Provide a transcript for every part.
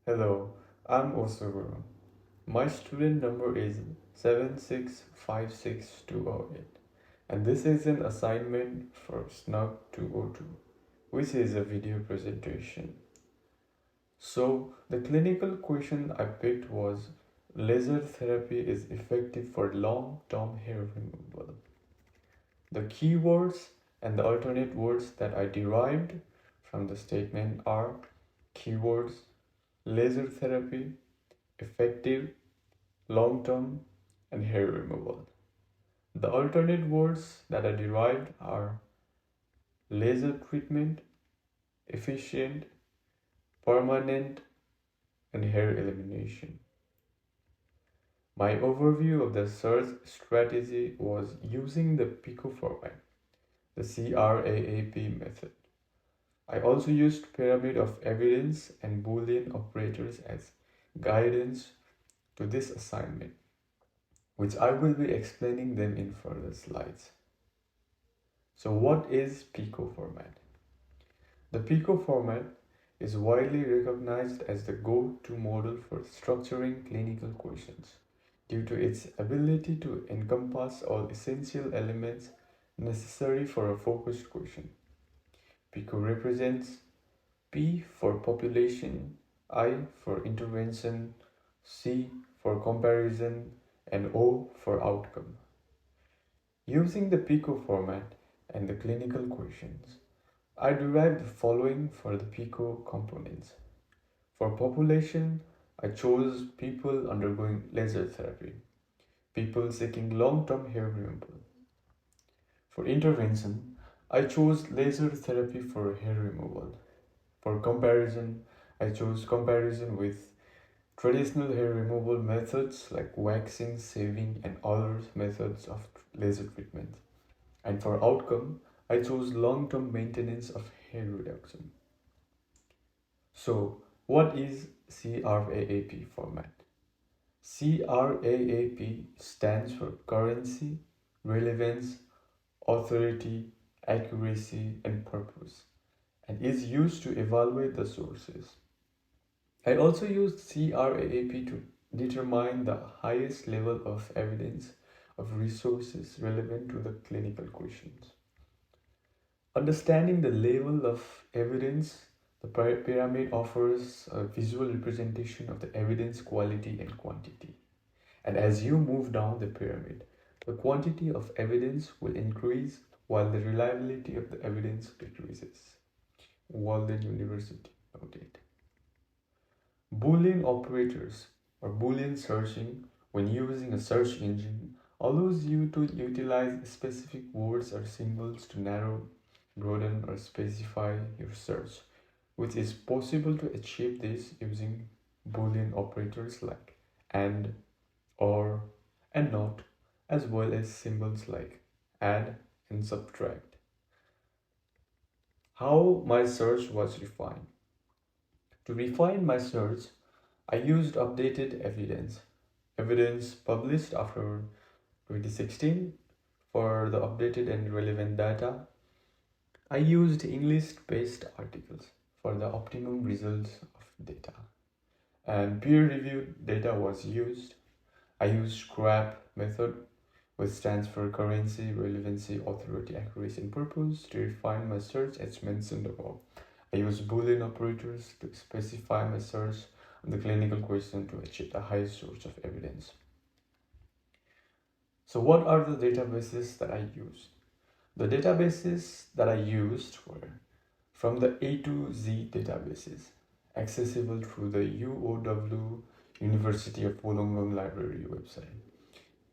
Hello, I'm Oso Gurung. My student number is 7656208, and this is an assignment for Snug 202, which is a video presentation. So, the clinical question I picked was laser therapy is effective for long-term hair removal. The keywords and the alternate words that I derived from the statement are keywords, laser therapy, effective, long term, and hair removal. The alternate words that are derived are laser treatment, efficient, permanent, and hair elimination. My overview of the search strategy was using the PICO format, the CRAAP method. I also used pyramid of evidence and Boolean operators as guidance to this assignment, which I will be explaining them in further slides. So what is PICO format? The PICO format is widely recognized as the go-to model for structuring clinical questions due to its ability to encompass all essential elements necessary for a focused question. PICO represents P for population, I for intervention, C for comparison, and O for outcome. Using the PICO format and the clinical questions, I derived the following for the PICO components. For population, I chose people undergoing laser therapy, people seeking long-term hair removal. For intervention, I chose laser therapy for hair removal. For comparison, I chose comparison with traditional hair removal methods like waxing, shaving, and other methods of laser treatment. And for outcome, I chose long-term maintenance of hair reduction. So, what is CRAAP format? CRAAP stands for currency, relevance, authority, accuracy, and purpose, and is used to evaluate the sources. I also used CRAAP to determine the highest level of evidence of resources relevant to the clinical questions. Understanding the level of evidence, the pyramid offers a visual representation of the evidence quality and quantity. And as you move down the pyramid, the quantity of evidence will increase while the reliability of the evidence decreases. Walden University noted. Boolean operators or Boolean searching when using a search engine allows you to utilize specific words or symbols to narrow, broaden, or specify your search, which is possible to achieve this using Boolean operators like and, or, and not, as well as symbols like add and subtract. How my search was refined. To refine my search, I used updated evidence published after 2016 for the updated and relevant data. I used English-based articles for the optimum results of data, and peer-reviewed data was used. I used SCRAP method, which stands for currency, relevancy, authority, accuracy, and purpose, to refine my search as mentioned above. I used Boolean operators to specify my search on the clinical question to achieve the highest source of evidence. So what are the databases that I used? The databases that I used were from the A to Z databases, accessible through the UOW University of Wollongong Library website,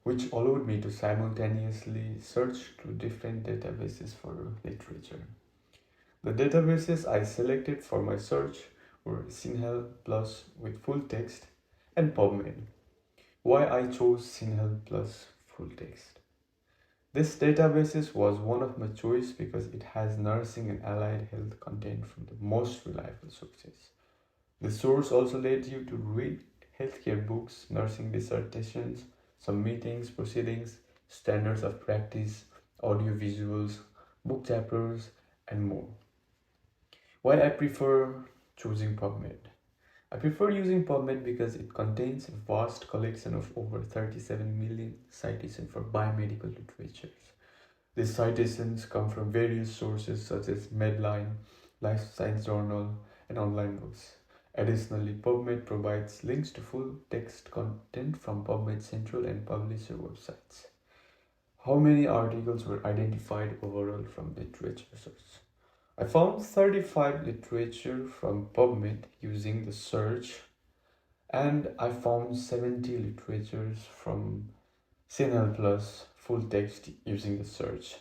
which allowed me to simultaneously search through different databases for literature. The databases I selected for my search were Sinhel Plus with full text and PubMed. Why I chose Sinhel Plus full text? This database was one of my choice because it has nursing and allied health content from the most reliable sources. The source also led you to read healthcare books, nursing dissertations, some meetings, proceedings, standards of practice, audio visuals, book chapters, and more. Why I prefer choosing PubMed? I prefer using PubMed because it contains a vast collection of over 37 million citations for biomedical literature. These citations come from various sources such as Medline, Life Science Journal, and online books. Additionally, PubMed provides links to full text content from PubMed Central and publisher websites. How many articles were identified overall from literature source? I found 35 literature from PubMed using the search, and I found 70 literatures from CNL Plus full text using the search.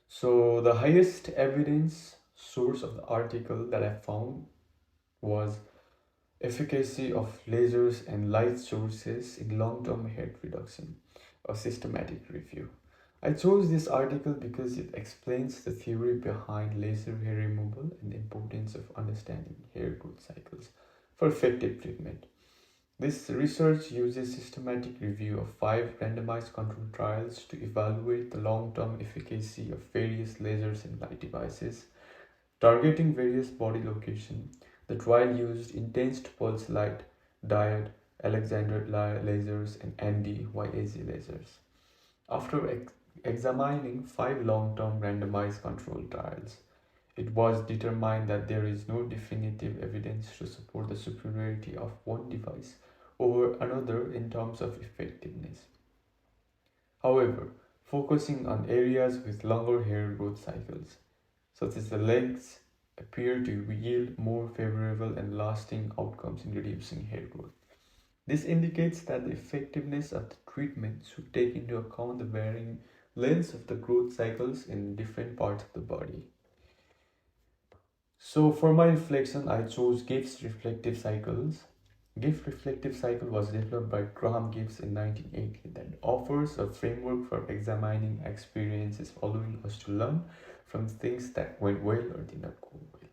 So the highest evidence source of the article that I found was efficacy of lasers and light sources in long-term hair reduction, a systematic review. I chose this article because it explains the theory behind laser hair removal and the importance of understanding hair growth cycles for effective treatment. This research uses systematic review of 5 randomized controlled trials to evaluate the long-term efficacy of various lasers and light devices targeting various body locations. The trial used intense pulse light, diode, Alexander lasers, and ND-YAG lasers. After examining 5 long-term randomized controlled trials, it was determined that there is no definitive evidence to support the superiority of one device over another in terms of effectiveness. However, focusing on areas with longer hair growth cycles, such as the legs, appear to yield more favorable and lasting outcomes in reducing hair growth. This indicates that the effectiveness of the treatment should take into account the varying lengths of the growth cycles in different parts of the body. So for my reflection, I chose Gibbs reflective cycles. Gibbs reflective cycle was developed by Graham Gibbs in 1980 that offers a framework for examining experiences, allowing us to learn from things that went well or did not go well.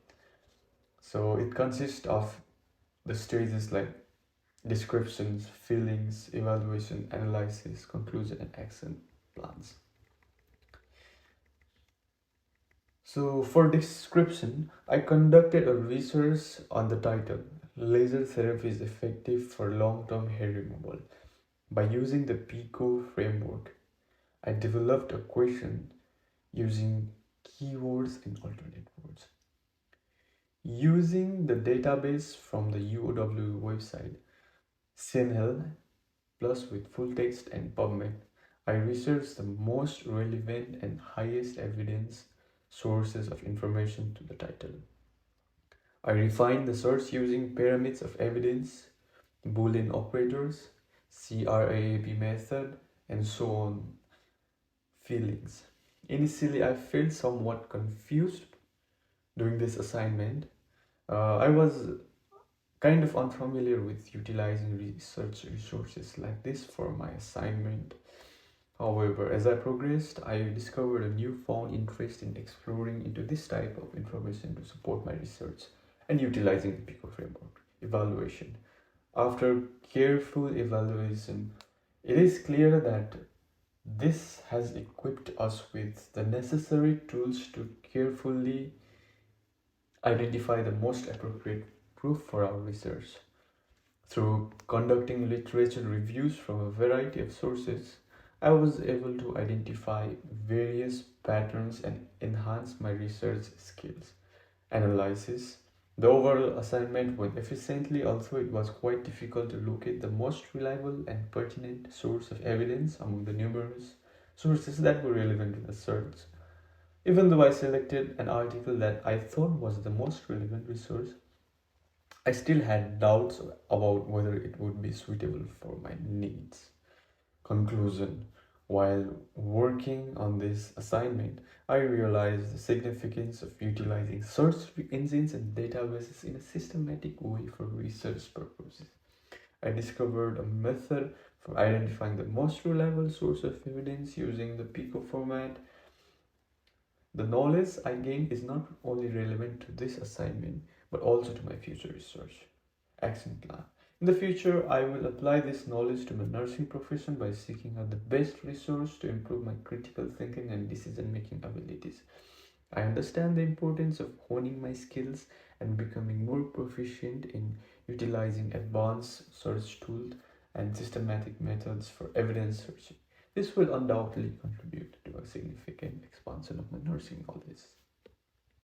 So it consists of the stages like descriptions, feelings, evaluation, analysis, conclusion, and action plans. So for description, I conducted a research on the title, Laser Therapy is Effective for Long-Term Hair Removal. By using the PICO framework, I developed a question using keywords and alternate words. Using the database from the UOW website, CNL Plus with full text and PubMed, I researched the most relevant and highest evidence sources of information to the title. I refined the search using pyramids of evidence, Boolean operators, CRAAP method, and so on. Feelings. Initially, I felt somewhat confused doing this assignment. I was kind of unfamiliar with utilizing research resources like this for my assignment. However, as I progressed, I discovered a newfound interest in exploring into this type of information to support my research and utilizing the PICO framework. Evaluation. After careful evaluation, it is clear that this has equipped us with the necessary tools to carefully identify the most appropriate proof for our research. Through conducting literature reviews from a variety of sources, I was able to identify various patterns and enhance my research skills. Analysis. The overall assignment went efficiently, although it was quite difficult to locate the most reliable and pertinent source of evidence among the numerous sources that were relevant to the search. Even though I selected an article that I thought was the most relevant resource, I still had doubts about whether it would be suitable for my needs. Conclusion. While working on this assignment, I realized the significance of utilizing search engines and databases in a systematic way for research purposes. I discovered a method for identifying the most reliable source of evidence using the PICO format. The knowledge I gained is not only relevant to this assignment, but also to my future research. Action plan. In the future, I will apply this knowledge to my nursing profession by seeking out the best resource to improve my critical thinking and decision-making abilities. I understand the importance of honing my skills and becoming more proficient in utilizing advanced search tools and systematic methods for evidence searching. This will undoubtedly contribute to a significant expansion of my nursing knowledge.